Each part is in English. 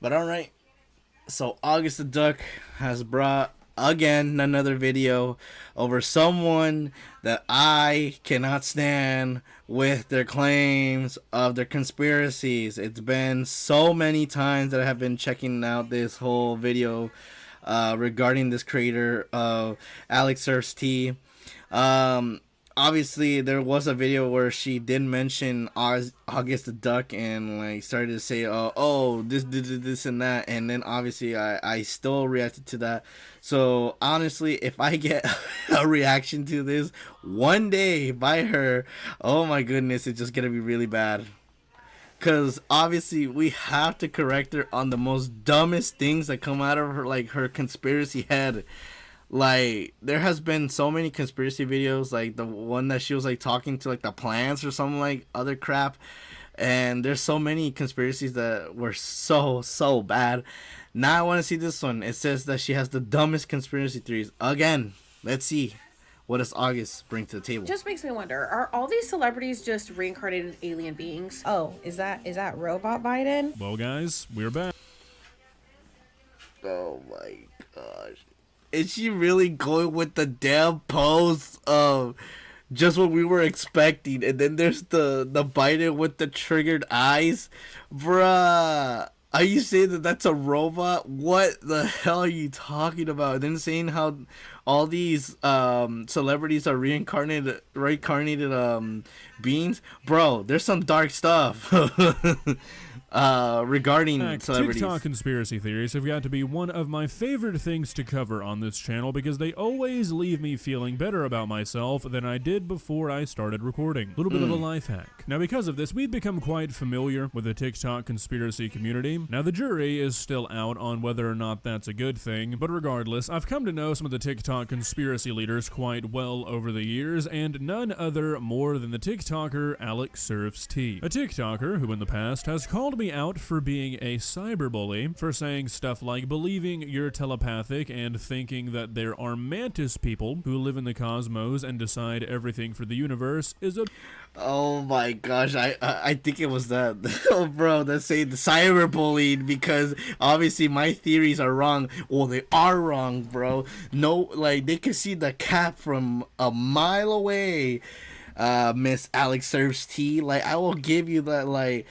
But alright, so August the Duck has brought again another video over someone that I cannot stand with their claims of their conspiracies. It's been so many times that I have been checking out this whole video regarding this creator of Alex Surfs T. Um, Obviously there was a video where she did mention August the Duck and like started to say this and that, and then obviously I still reacted to that. So honestly, if I get a reaction to this one day by her, oh my goodness, it's just gonna be really bad. Cause obviously we have to correct her on the most dumbest things that come out of her, like her conspiracy head. Like there has been so many conspiracy videos, like the one that she was like talking to like the plants or some like other crap, and there's so many conspiracies that were so bad. Now I want to see this one. It says that she has the dumbest conspiracy theories again. Let's see what does August bring to the table. Just makes me wonder, are all these celebrities just reincarnated alien beings? Oh, is that Robot Biden? Well, guys, we're back. Oh my gosh. Is she really going with the damn pose of just what we were expecting? And then there's the Biden with the triggered eyes. Bruh. Are you saying that that's a robot? What the hell are you talking about? And then saying how all these celebrities are reincarnated beings? Bro, there's some dark stuff. Regarding celebrities. TikTok conspiracy theories have got to be one of my favorite things to cover on this channel because they always leave me feeling better about myself than I did before I started recording. A little bit of a life hack. Now because of this, we've become quite familiar with the TikTok conspiracy community. Now the jury is still out on whether or not that's a good thing, but regardless, I've come to know some of the TikTok conspiracy leaders quite well over the years, and none other more than the TikToker Alex Surfs T. A TikToker who in the past has called me out for being a cyberbully, for saying stuff like believing you're telepathic and thinking that there are mantis people who live in the cosmos and decide everything for the universe is a... Oh my gosh, I think it was that. Oh bro, that's saying the cyberbullied, because obviously my theories are wrong. Well, they are wrong, bro. No, like they can see the cat from a mile away. Miss Alex Surfs T. Like I will give you that, like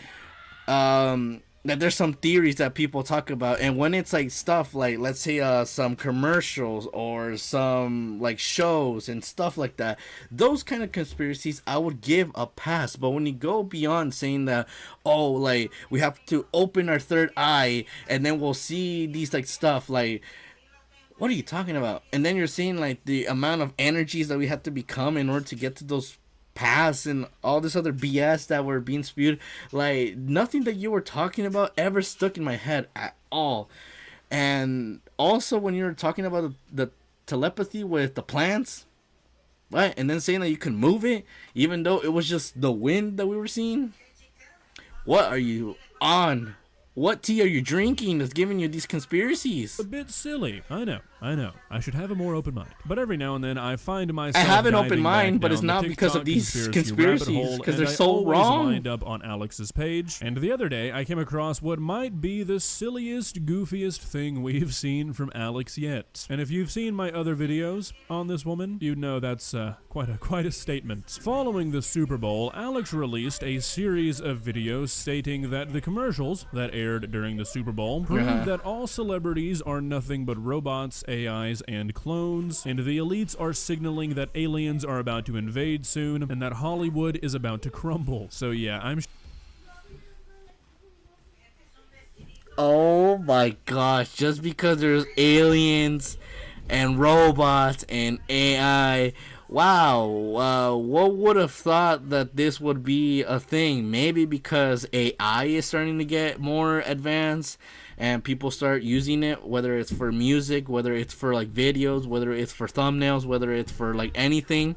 that there's some theories that people talk about, and when it's like stuff like, let's say some commercials or some like shows and stuff like that, those kind of conspiracies I would give a pass. But when you go beyond saying that, oh, like we have to open our third eye and then we'll see these like stuff, like what are you talking about? And then you're seeing like the amount of energies that we have to become in order to get to those paths and all this other BS that were being spewed. Like nothing that you were talking about ever stuck in my head at all. And also when you were talking about the telepathy with the plants, right? And then saying that you can move it even though it was just the wind that we were seeing. What are you on? What tea are you drinking that's giving you these conspiracies? A bit silly. I know. I should have a more open mind. But every now and then I find myself I have an diving open mind, but back it's down not the because of TikTok these conspiracy conspiracies, because and they're I so always wrong. wind up on Alex's page. And the other day I came across what might be the silliest, goofiest thing we've seen from Alex yet. And if you've seen my other videos on this woman, you'd know that's quite a statement. Following the Super Bowl, Alex released a series of videos stating that the commercials that aired during the Super Bowl prove that all celebrities are nothing but robots, AIs, and clones, and the elites are signaling that aliens are about to invade soon, and that Hollywood is about to crumble. So yeah, Oh my gosh, just because there's aliens and robots and AI, wow, what would have thought that this would be a thing? Maybe because AI is starting to get more advanced and people start using it, whether it's for music, whether it's for like videos, whether it's for thumbnails, whether it's for like anything.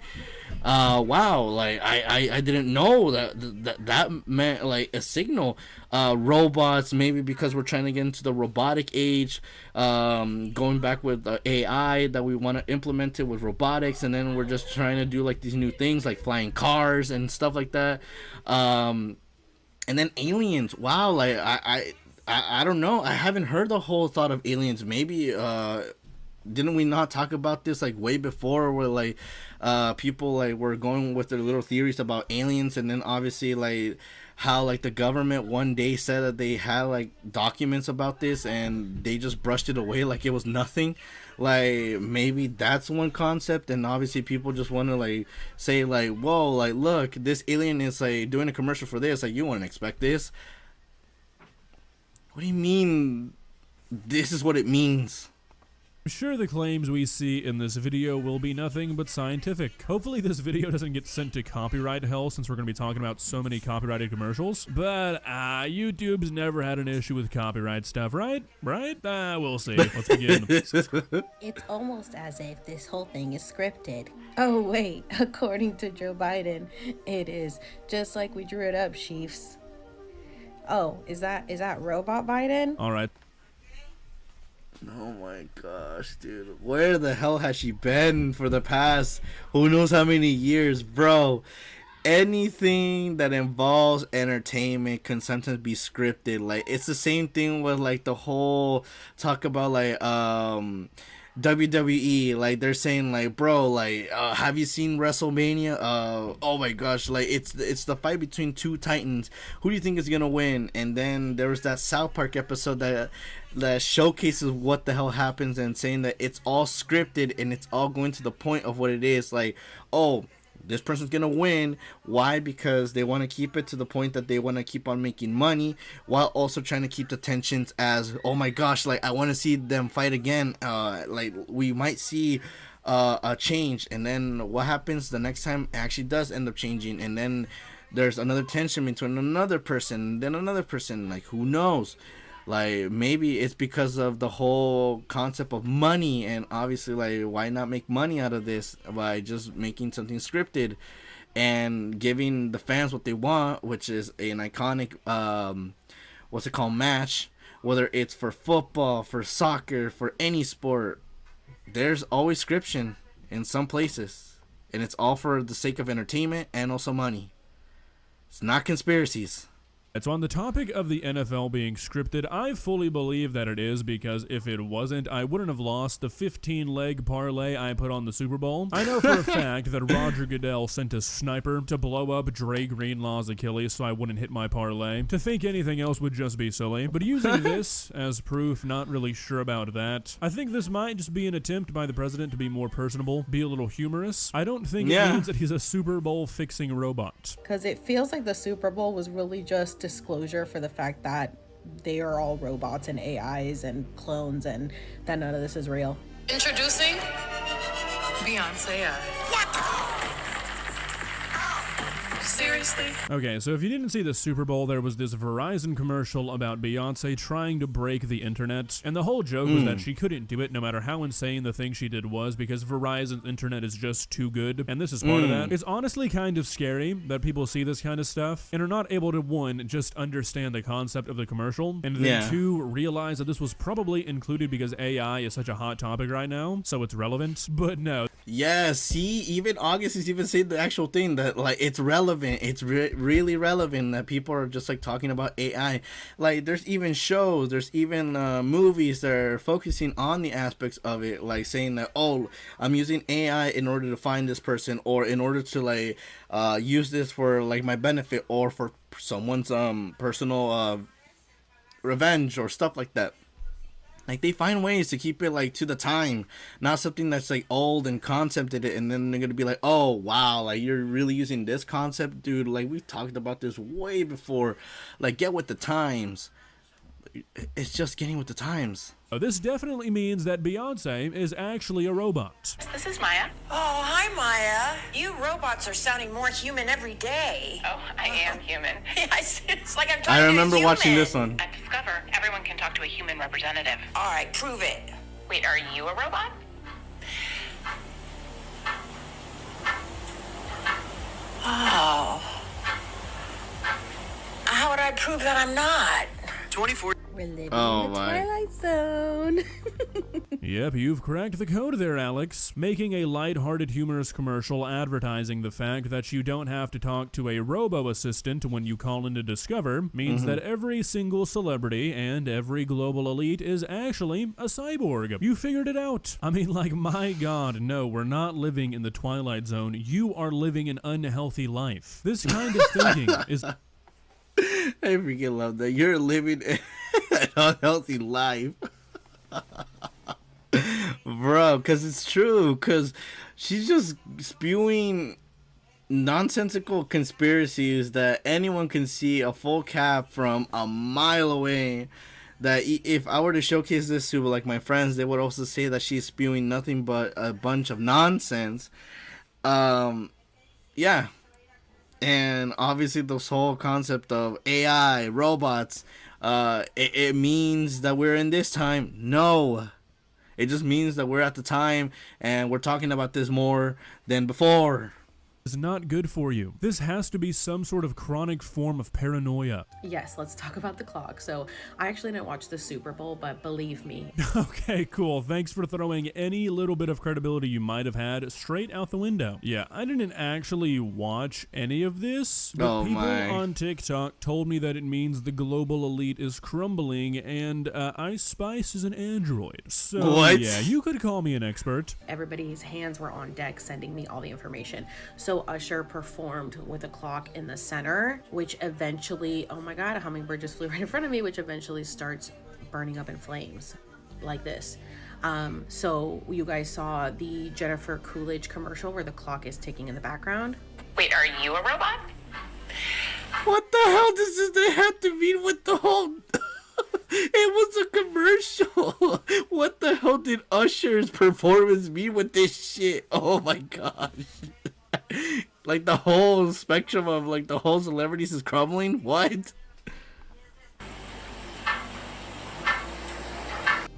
Wow, like I didn't know that meant like a signal. Robots, maybe because we're trying to get into the robotic age, going back with AI, that we want to implement it with robotics, and then we're just trying to do like these new things like flying cars and stuff like that. And then aliens, wow, like I don't know. I haven't heard the whole thought of aliens. Maybe didn't we not talk about this like way before, where like people like were going with their little theories about aliens, and then obviously like how like the government one day said that they had like documents about this and they just brushed it away like it was nothing. Like maybe that's one concept, and obviously people just want to like say like, whoa, like look, this alien is like doing a commercial for this, like you wouldn't expect this. What do you mean this is what it means? I'm sure the claims we see in this video will be nothing but scientific. Hopefully this video doesn't get sent to copyright hell, since we're going to be talking about so many copyrighted commercials. But YouTube's never had an issue with copyright stuff, right? Right? We'll see. Let's begin. It's almost as if this whole thing is scripted. Oh wait, according to Joe Biden, it is. Just like we drew it up, Chiefs. Oh, is that Robot Biden? All right. Oh my gosh, dude. Where the hell has she been for the past who knows how many years, bro? Anything that involves entertainment can sometimes be scripted. Like, it's the same thing with like the whole talk about like WWE. Like, they're saying like, bro, like have you seen WrestleMania? Oh my gosh, like it's the fight between two titans. Who do you think is gonna win? And then there was that South Park episode that showcases what the hell happens, and saying that it's all scripted and it's all going to the point of what it is. Like, oh, this person's gonna win. Why? Because they want to keep it to the point that they want to keep on making money, while also trying to keep the tensions as, oh my gosh, like I want to see them fight again. Like we might see a change, and then what happens the next time it actually does end up changing, and then there's another tension between another person, then another person. Like, who knows? Like, maybe it's because of the whole concept of money, and obviously, like, why not make money out of this by just making something scripted and giving the fans what they want, which is an iconic, match, whether it's for football, for soccer, for any sport. There's always scription in some places, and it's all for the sake of entertainment and also money. It's not conspiracies. So on the topic of the NFL being scripted, I fully believe that it is, because if it wasn't, I wouldn't have lost the 15-leg parlay I put on the Super Bowl. I know for a fact that Roger Goodell sent a sniper to blow up Dre Greenlaw's Achilles so I wouldn't hit my parlay. To think anything else would just be silly. But using this as proof, not really sure about that. I think this might just be an attempt by the president to be more personable, be a little humorous. I don't think it means that he's a Super Bowl fixing robot. Because it feels like the Super Bowl was really just disclosure for the fact that they are all robots and AIs and clones, and that none of this is real. Introducing Beyonce. What? Seriously? Okay, so if you didn't see the Super Bowl, there was this Verizon commercial about Beyonce trying to break the internet, and the whole joke was that she couldn't do it no matter how insane the thing she did was, because Verizon's internet is just too good, and this is part of that. It's honestly kind of scary that people see this kind of stuff and are not able to, one, just understand the concept of the commercial, and then two, realize that this was probably included because AI is such a hot topic right now, so it's relevant. But no. Yeah, see, even August is even saying the actual thing that like it's relevant. It's really relevant that people are just like talking about AI. Like, there's even shows, there's even movies that are focusing on the aspects of it, like saying that, oh, I'm using AI in order to find this person, or in order to like use this for like my benefit, or for someone's personal revenge or stuff like that. Like, they find ways to keep it like to the time, not something that's like old and concepted it, and then they're gonna be like, oh wow, like you're really using this concept, dude. Like, we talked about this way before. Like, get with the times. It's just getting with the times. This definitely means that Beyonce is actually a robot. This is Maya. Oh, hi, Maya. You robots are sounding more human every day. Oh, I am human. It's like I'm talking to a I remember human. watching this one. At Discover, everyone can talk to a human representative. All right, prove it. Wait, are you a robot? Oh. How would I prove that I'm not? 24. We're living Oh, in the my. Twilight Zone. Yep, you've cracked the code there, Alex. Making a lighthearted, humorous commercial advertising the fact that you don't have to talk to a robo-assistant when you call in to Discover means that every single celebrity and every global elite is actually a cyborg. You figured it out. I mean, like, my God, no, we're not living in the Twilight Zone. You are living an unhealthy life. This kind of thinking is... I freaking love that. You're living an unhealthy life. Bro, because it's true. Because she's just spewing nonsensical conspiracies that anyone can see a full cap from a mile away. That if I were to showcase this to like my friends, they would also say that she's spewing nothing but a bunch of nonsense. Yeah. And obviously this whole concept of AI, robots, it means that we're in this time. No. It just means that we're at the time and we're talking about this more than before. is not good for you. This has to be some sort of chronic form of paranoia. Yes, let's talk about the clock. So I actually didn't watch the Super Bowl, but believe me. Okay, cool. Thanks for throwing any little bit of credibility you might have had straight out the window. Yeah, I didn't actually watch any of this, but people on TikTok told me that it means the global elite is crumbling and Ice Spice is an android. So what? Yeah, you could call me an expert. Everybody's hands were on deck sending me all the information. So Usher performed with a clock in the center, which eventually, oh my God, a hummingbird just flew right in front of me, which eventually starts burning up in flames like this. So you guys saw the Jennifer Coolidge commercial where the clock is ticking in the background. Wait, are you a robot? What the hell does this have to mean with the whole... It was a commercial. What the hell did Usher's performance mean with this shit? Oh my gosh. Like the whole spectrum of like the whole celebrities is crumbling? What?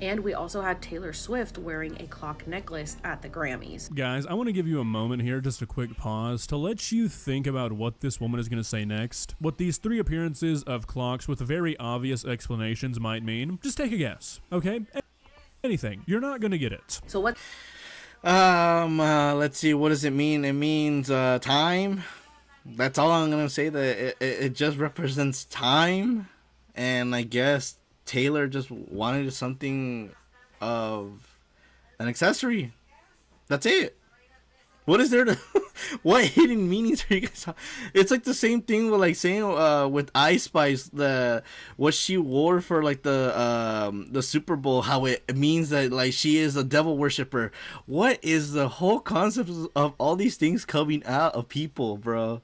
And we also had Taylor Swift wearing a clock necklace at the Grammys. Guys, I want to give you a moment here, just a quick pause, to let you think about what this woman is going to say next. What these 3 appearances of clocks with very obvious explanations might mean. Just take a guess, okay? Anything. You're not going to get it. So what? Let's see, what does it mean? It means time. That's all I'm gonna say, that it just represents time. And I guess Taylor just wanted something of an accessory. That's it. What is there to what hidden meanings are you guys talking? It's like the same thing with like saying with Ice Spice, the what she wore for like the Super Bowl, how it means that like she is a devil worshiper. What is the whole concept of all these things coming out of people, bro?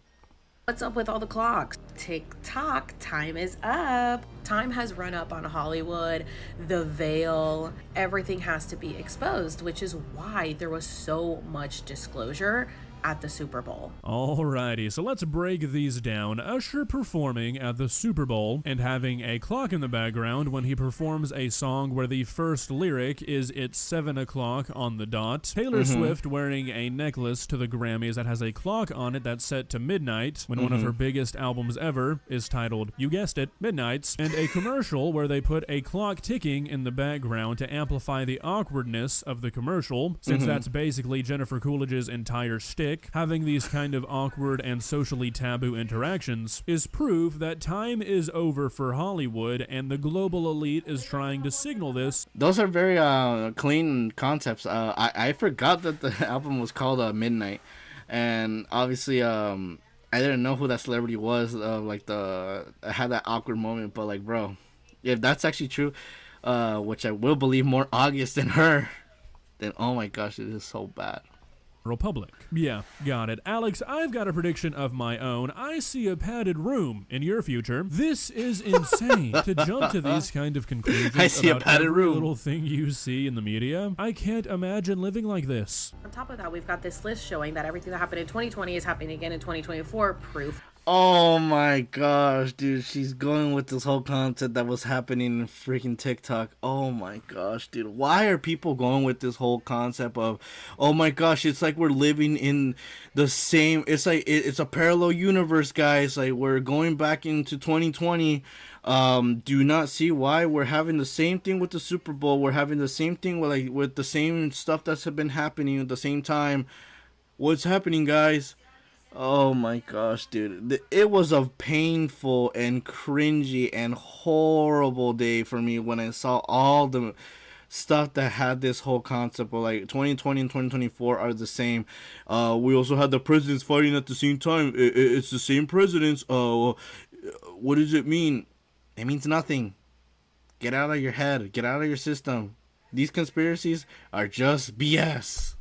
What's up with all the clocks? Tick-tock, time is up. Time has run up on Hollywood, the veil, everything has to be exposed, which is why there was so much disclosure at the Super Bowl. Alrighty, so let's break these down. Usher performing at the Super Bowl and having a clock in the background when he performs a song where the first lyric is "It's 7 o'clock on the dot." Taylor Swift wearing a necklace to the Grammys that has a clock on it that's set to midnight when one of her biggest albums ever is titled, you guessed it, Midnights, and a commercial where they put a clock ticking in the background to amplify the awkwardness of the commercial, since that's basically Jennifer Coolidge's entire shtick. Having these kind of awkward and socially taboo interactions is proof that time is over for Hollywood and the global elite is trying to signal this. Those are very clean concepts. I forgot that the album was called Midnight, and obviously I didn't know who that celebrity was. Like I had that awkward moment, but like, bro, if that's actually true, which I will believe more August than her, then oh my gosh, it is so bad. Republic. Yeah, got it. Alex, I've got a prediction of my own. I see a padded room in your future. This is insane. To jump to these kind of conclusions I see about a padded every room. little thing you see in the media, I can't imagine living like this. On top of that, we've got this list showing that everything that happened in 2020 is happening again in 2024. Proof. Oh my gosh, dude, she's going with this whole concept that was happening in freaking TikTok. Oh my gosh, dude, why are people going with this whole concept of, oh my gosh, it's like we're living in the same, it's like, it's a parallel universe, guys, like we're going back into 2020, Do not see why we're having the same thing with the Super Bowl. We're having the same thing with the same stuff that's been happening at the same time. What's happening, guys? Oh my gosh, dude. It was a painful and cringy and horrible day for me when I saw all the stuff that had this whole concept of like 2020 and 2024 are the same. We also had the presidents fighting at the same time. It's the same presidents. What does it mean? It means nothing. Get out of your head. Get out of your system. These conspiracies are just BS.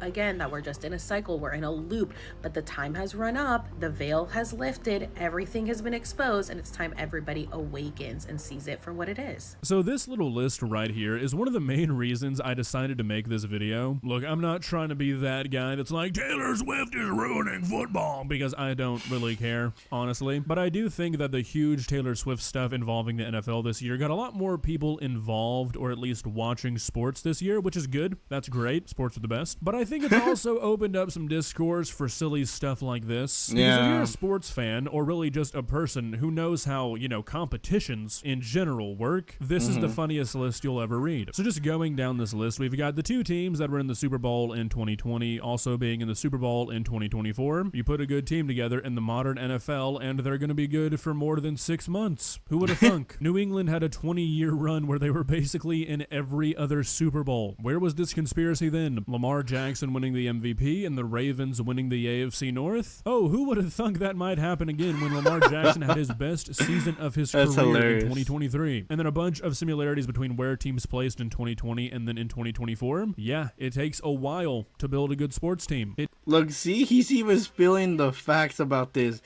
Again, that we're just in a cycle, we're in a loop, but the time has run up, the veil has lifted, everything has been exposed, and it's time everybody awakens and sees it for what it is. So this little list right here is one of the main reasons I decided to make this video. Look, I'm not trying to be that guy that's like, Taylor Swift is ruining football, because I don't really care, honestly. But I do think that the huge Taylor Swift stuff involving the NFL this year got a lot more people involved, or at least watching sports this year, which is good. That's great. Sports are the best. But I think it's also opened up some discourse for silly stuff like this. Because if you're a sports fan, or really just a person who knows how, competitions in general work, this is the funniest list you'll ever read. So just going down this list, we've got the two teams that were in the Super Bowl in 2020 also being in the Super Bowl in 2024. You put a good team together in the modern NFL, and they're going to be good for more than 6 months. Who would have thunk? New England had a 20-year run where they were basically in every other Super Bowl. Where was this conspiracy then? Lamar Jackson winning the MVP and the Ravens winning the AFC North? Oh, who would have thunk that might happen again when Lamar Jackson had his best season of his career hilarious. in 2023? And then a bunch of similarities between where teams placed in 2020 and then in 2024. Yeah, it takes a while to build a good sports team. Look, see, he's even spilling the facts about this.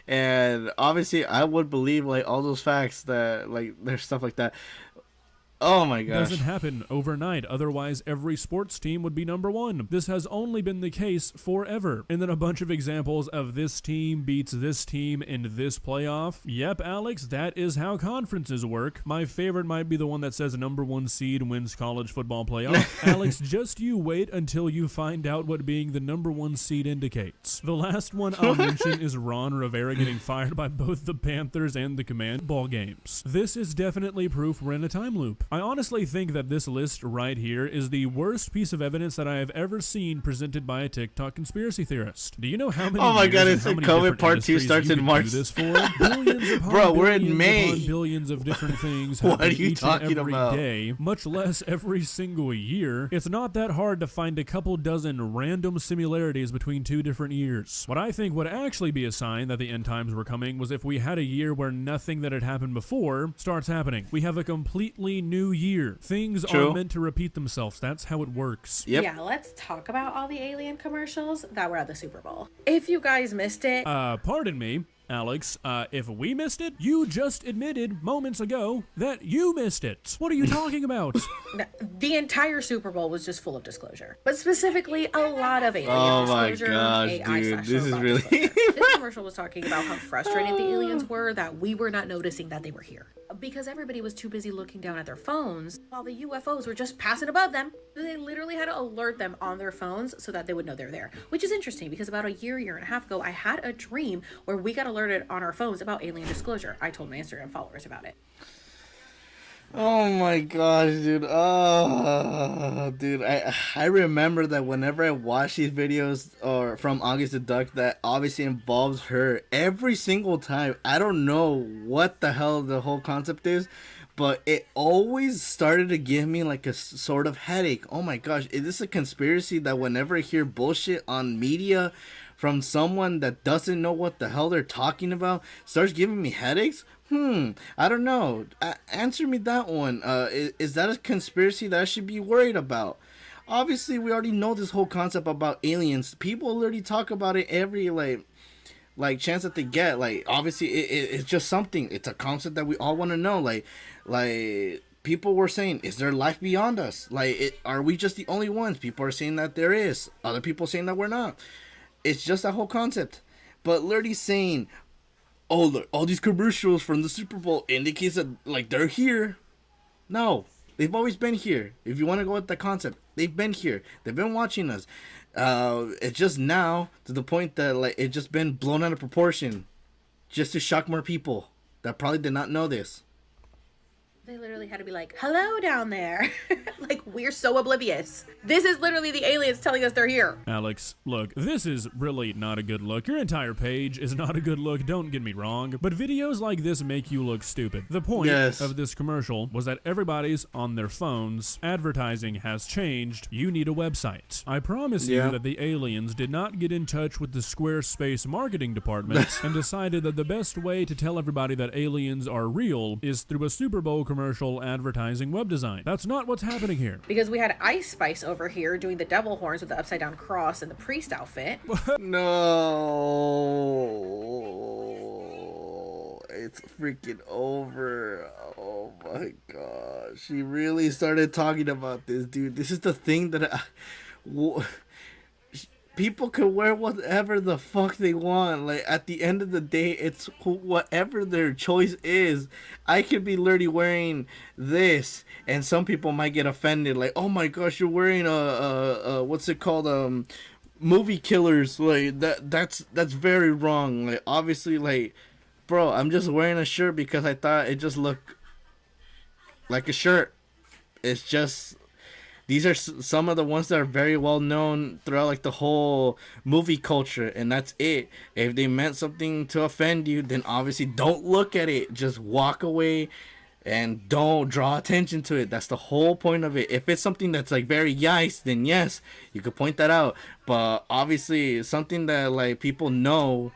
And obviously, I would believe, like, all those facts that, like, there's stuff like that. Oh my gosh. Doesn't happen overnight, otherwise every sports team would be number one. This has only been the case forever. And then a bunch of examples of this team beats this team in this playoff. Yep, Alex, that is how conferences work. My favorite might be the one that says number one seed wins college football playoff. Alex, just you wait until you find out what being the number one seed indicates. The last one I'll mention is Ron Rivera getting fired by both the Panthers and the Command ball games. This is definitely proof we're in a time loop. I honestly think that this list right here is the worst piece of evidence that I have ever seen presented by a TikTok conspiracy theorist. Do you know how many? Oh my God! It's It's COVID Part 2 starts in March. This for? Billions upon Bro, we're in billions May. upon billions of different things. What are happen you each and talking every about? day, much less every single year. It's not that hard to find a couple dozen random similarities between two different years. What I think would actually be a sign that the end times were coming was if we had a year where nothing that had happened before starts happening. We have a completely new year. Things True. are meant to repeat themselves. That's how it works. Yep. Yeah, let's talk about all the alien commercials that were at the Super Bowl. If you guys missed it, Pardon me, Alex, if we missed it, you just admitted moments ago that you missed it. What are you talking about? the entire Super Bowl was just full of disclosure, but specifically a lot of alien Oh my disclosure. gosh, AI dude, slash this is robot really- disclosure. This commercial was talking about how frustrated the aliens were that we were not noticing that they were here because everybody was too busy looking down at their phones while the UFOs were just passing above them. They literally had to alert them on their phones so that they would know they're there, which is interesting because about a year and a half ago, I had a dream where we got alerted on our phones about alien disclosure. I told my Instagram followers about it. Oh my gosh, dude. Oh, dude. I remember that whenever I watch these videos or from August the Duck that obviously involves her every single time. I don't know what the hell the whole concept is, but it always started to give me like a sort of headache. Oh my gosh, is this a conspiracy that whenever I hear bullshit on media from someone that doesn't know what the hell they're talking about starts giving me headaches? I don't know. Answer me that one. Is that a conspiracy that I should be worried about? Obviously, we already know this whole concept about aliens. People already talk about it every like chance that they get. Like, obviously, it's just something. It's a concept that we all want to know. Like people were saying, is there life beyond us? Are we just the only ones? People are saying that there is. Other people saying that we're not. It's just that whole concept. But literally saying, oh, look, all these commercials from the Super Bowl indicates that, like, they're here. No, they've always been here. If you want to go with the concept, they've been here. They've been watching us. It's just now to the point that, like, it's just been blown out of proportion just to shock more people. that probably did not know this. They literally had to be like, hello down there. Like, we're so oblivious. This is literally the aliens telling us they're here. Alex, look, this is really not a good look. Your entire page is not a good look, don't get me wrong. But videos like this make you look stupid. The point of this commercial was that everybody's on their phones. Advertising has changed. You need a website. I promise you that the aliens did not get in touch with the Squarespace marketing department and decided that the best way to tell everybody that aliens are real is through a Super Bowl commercial advertising web design. That's not what's happening here. Because we had Ice Spice over here doing the devil horns with the upside down cross and the priest outfit. No, it's freaking over. Oh my gosh, she really started talking about this, dude. This is the thing that people can wear whatever the fuck they want. Like, at the end of the day, it's whatever their choice is. I could be literally wearing this, and some people might get offended. Like, oh my gosh, you're wearing a what's it called? Movie killers. Like, that's very wrong. Like, obviously, like, bro, I'm just wearing a shirt because I thought it just looked like a shirt. It's just... These are some of the ones that are very well known throughout like the whole movie culture, and that's it. If they meant something to offend you, then obviously don't look at it. Just walk away and don't draw attention to it. That's the whole point of it. If it's something that's like very yikes, then yes, you could point that out. But obviously something that like people know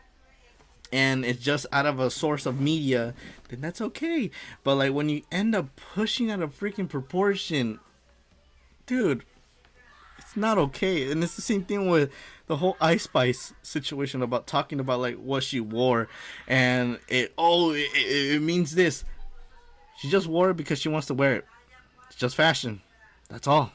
and it's just out of a source of media, then that's okay. But like when you end up pushing out a freaking proportion, dude, it's not okay. And it's the same thing with the whole Ice Spice situation about talking about like what she wore, and it means this. She just wore it because she wants to wear it. It's just fashion. That's all.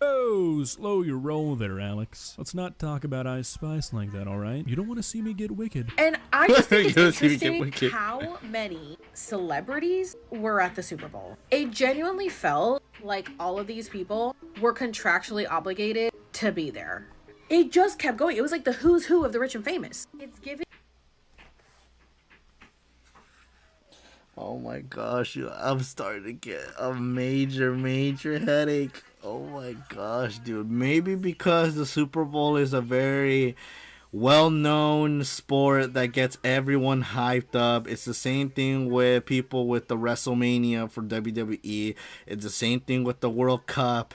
Oh, slow your roll there, Alex. Let's not talk about Ice Spice like that, all right? You don't want to see me get wicked. And I just think it's interesting how many celebrities were at the Super Bowl. It genuinely felt like all of these people were contractually obligated to be there. It just kept going. It was like the who's who of the rich and famous. It's giving... Oh my gosh, I'm starting to get a major headache. Oh my gosh, dude. Maybe because the Super Bowl is a very well-known sport that gets everyone hyped up. It's the same thing with people with the WrestleMania for WWE. It's the same thing with the World Cup.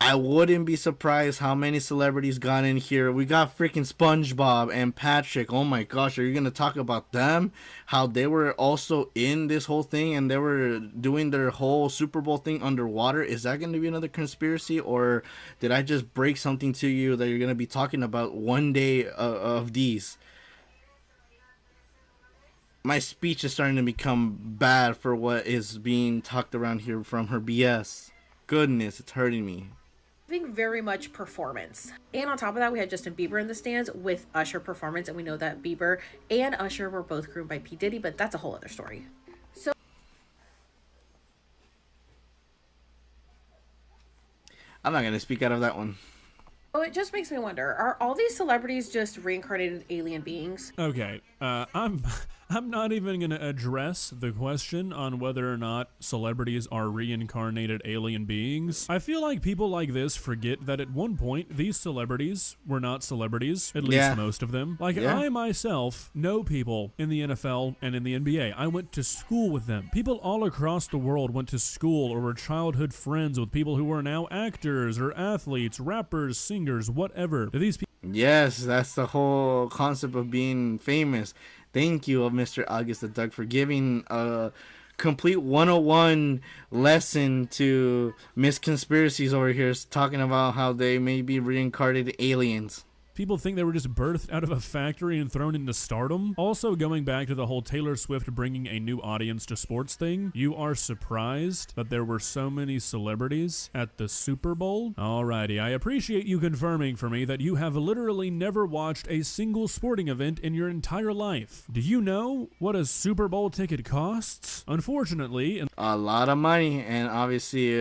I wouldn't be surprised how many celebrities got in here. We got freaking SpongeBob and Patrick. Oh my gosh, are you going to talk about them? How they were also in this whole thing and they were doing their whole Super Bowl thing underwater. Is that going to be another conspiracy, or did I just break something to you that you're going to be talking about one day of these? My speech is starting to become bad for what is being talked around here from her BS. Goodness, it's hurting me. Very much performance. And on top of that, we had Justin Bieber in the stands with Usher performance, and we know that Bieber and Usher were both groomed by P. Diddy, but that's a whole other story. So I'm not gonna speak out of that one. it just makes me wonder, are all these celebrities just reincarnated alien beings? Okay, I'm not even going to address the question on whether or not celebrities are reincarnated alien beings. I feel like people like this forget that at one point, these celebrities were not celebrities, at least most of them. Like, I myself know people in the NFL and in the NBA. I went to school with them. People all across the world went to school or were childhood friends with people who are now actors or athletes, rappers, singers, whatever. Do these people... Yes, that's the whole concept of being famous. Thank you, Mr. AugustTheDuck, for giving a complete 101 lesson to Miss Conspiracies over here, talking about how they may be reincarnated aliens. People think they were just birthed out of a factory and thrown into stardom. Also, going back to the whole Taylor Swift bringing a new audience to sports thing, you are surprised that there were so many celebrities at the Super Bowl? Alrighty, I appreciate you confirming for me that you have literally never watched a single sporting event in your entire life. Do you know what a Super Bowl ticket costs? Unfortunately... A lot of money, and obviously,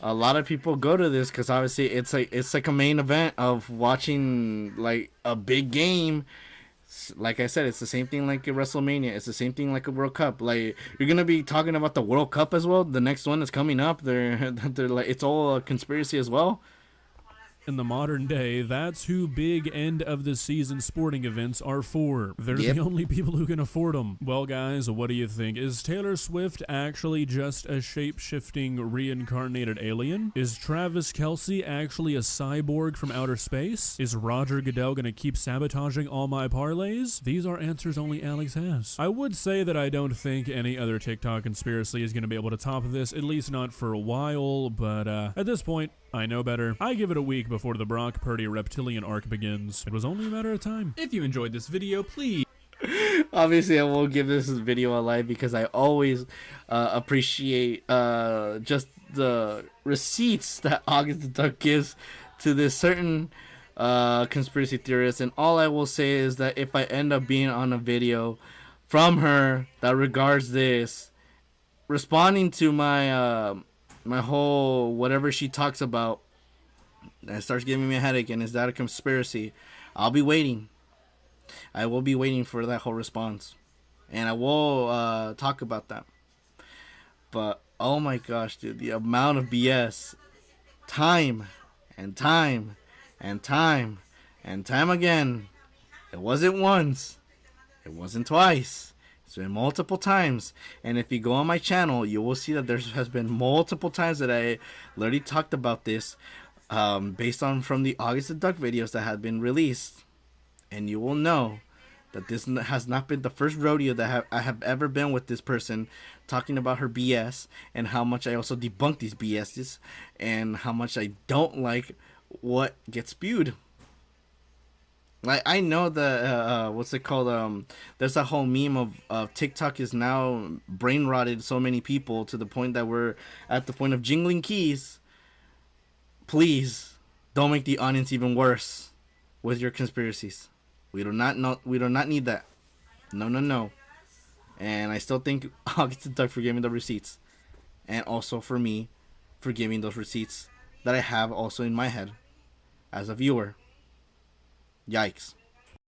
a lot of people go to this because obviously it's like a main event of watching like a big game. Like I said, it's the same thing like a WrestleMania. It's the same thing like a World Cup. Like, you're gonna be talking about the World Cup as well. The next one is coming up. They're like, it's all a conspiracy as well. In the modern day, that's who big end of the season sporting events are for. They're Yep. the only people who can afford them. Well, guys, what do you think? Is Taylor Swift actually just a shape-shifting reincarnated alien? Is Travis Kelce actually a cyborg from outer space? Is Roger Goodell gonna keep sabotaging all my parlays? These are answers only Alex has. I would say that I don't think any other TikTok conspiracy is gonna be able to top this, at least not for a while, but at this point, I know better. I give it a week before the Brock Purdy reptilian arc begins. It was only a matter of time. If you enjoyed this video, please Obviously, I won't give this video a like because I always appreciate just the receipts that August the Duck gives to this certain conspiracy theorist. And all I will say is that if I end up being on a video from her that regards this, responding to my my whole whatever she talks about, that starts giving me a headache, and is that a conspiracy? I'll be waiting. I will be waiting for that whole response, and I will talk about that. But oh my gosh, dude, the amount of BS, time and time and time and time again. It wasn't once, it wasn't twice. It's been multiple times, and if you go on my channel, you will see that there has been multiple times that I literally talked about this, based on from the August the Duck videos that had been released, and you will know that this has not been the first rodeo that I have ever been with this person talking about her BS, and how much I also debunk these BSs, and how much I don't like what gets spewed. Like, I know the what's it called? There's that whole meme of TikTok is now brain rotted so many people to the point that we're at the point of jingling keys. Please don't make the audience even worse with your conspiracies. We do not need that. No, no, no. And I still think August the Duck for giving the receipts, and also for me for giving those receipts that I have also in my head as a viewer. Yikes.